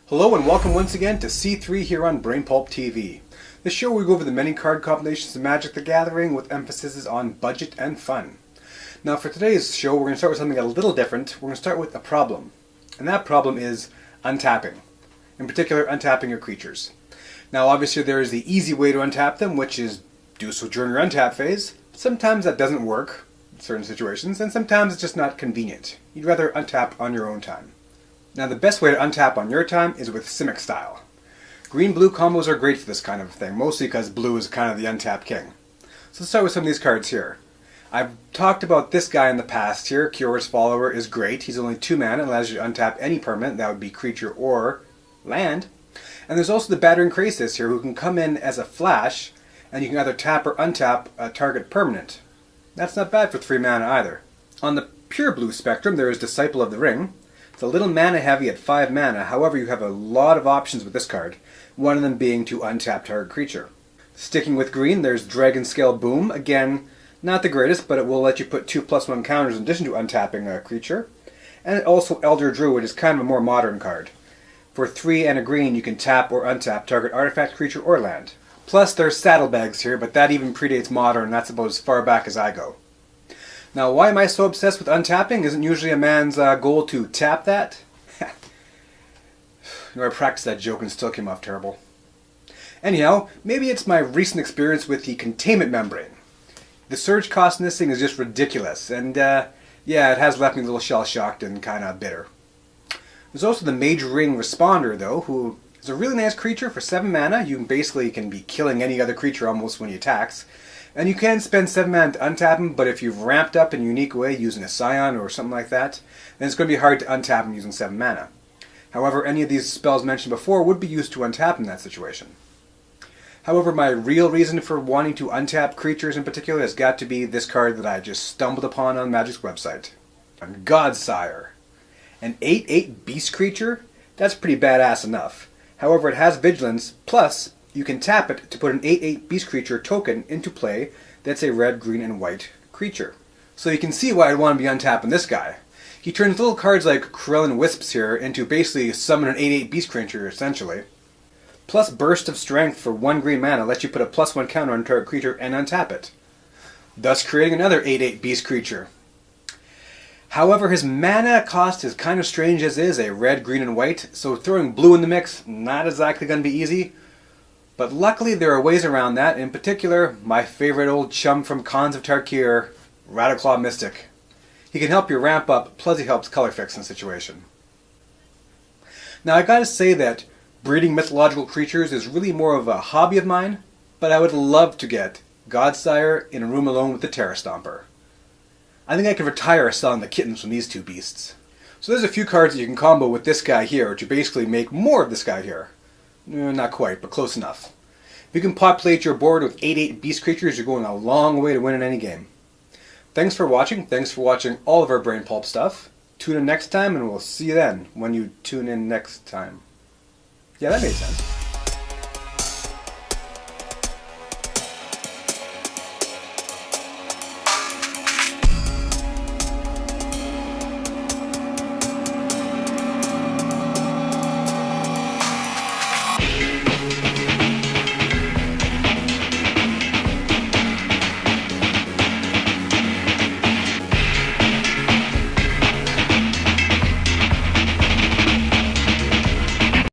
Hello and welcome once again to C3 here on Brain Pulp TV. This show where we go over the many card combinations of Magic the Gathering with emphasis on budget and fun. Now for today's show we're going to start with something a little different. We're going to start with a problem. And that problem is untapping. In particular, untapping your creatures. Now obviously there is the easy way to untap them, which is do so during your untap phase. Sometimes that doesn't work in certain situations, and sometimes it's just not convenient. You'd rather untap on your own time. Now the best way to untap on your time is with Simic style. Green-blue combos are great for this kind of thing, mostly because blue is kind of the untapped king. So let's start with some of these cards here. I've talked about this guy in the past here. Curious Follower is great. He's only 2 mana and allows you to untap any permanent, that would be creature or land. And there's also the Battering Krasis here, who can come in as a flash, and you can either tap or untap a target permanent. That's not bad for 3 mana either. On the pure blue spectrum there is Disciple of the Ring. It's a little mana heavy at 5 mana, however you have a lot of options with this card, one of them being to untap target creature. Sticking with green, there's Dragon Scale Boom. Again, not the greatest, but it will let you put 2/+1 counters in addition to untapping a creature. And also Elder Druid is kind of a more modern card. For 3 and a green, you can tap or untap target artifact, creature, or land. Plus there's Saddlebags here, but that even predates modern, and that's about as far back as I go. Now, why am I so obsessed with untapping? Isn't usually a man's goal to tap that? I practiced that joke and still came off terrible. Anyhow, maybe it's my recent experience with the Containment Membrane. The surge cost in this thing is just ridiculous, and yeah, it has left me a little shell-shocked and kind of bitter. There's also the Mage Ring Responder, though, who is a really nice creature for 7 mana. You basically can be killing any other creature almost when he attacks. And you can spend 7 mana to untap him, but if you've ramped up in a unique way using a Scion or something like that, then it's going to be hard to untap him using 7 mana. However, any of these spells mentioned before would be used to untap in that situation. However, my real reason for wanting to untap creatures in particular has got to be this card that I just stumbled upon on Magic's website. Sire. An 8/8 beast creature? That's pretty badass enough. However, it has Vigilance, plus you can tap it to put an 8/8 beast creature token into play that's a red, green, and white creature. So you can see why I'd want to be untapping this guy. He turns little cards like Krellin Wisps here into basically summon an 8/8 beast creature, essentially. Plus Burst of Strength for 1 green mana lets you put a +1 counter on target creature and untap it, thus creating another 8/8 beast creature. However, his mana cost is kind of strange as is, a red, green, and white, so throwing blue in the mix, not exactly going to be easy. But luckily there are ways around that, in particular, my favorite old chum from Khans of Tarkir, Rattleclaw Mystic. He can help you ramp up, plus he helps color fix in the situation. Now I gotta say that breeding mythological creatures is really more of a hobby of mine, but I would love to get Godsire in a room alone with the Terra Stomper. I think I could retire selling the kittens from these two beasts. So there's a few cards that you can combo with this guy here to basically make more of this guy here. Not quite, but close enough. If you can populate your board with 8/8 beast creatures, you're going a long way to win in any game. Thanks for watching. Thanks for watching all of our Brain Pulp stuff. Tune in next time, and we'll see you then when you tune in next time. Yeah, that made sense.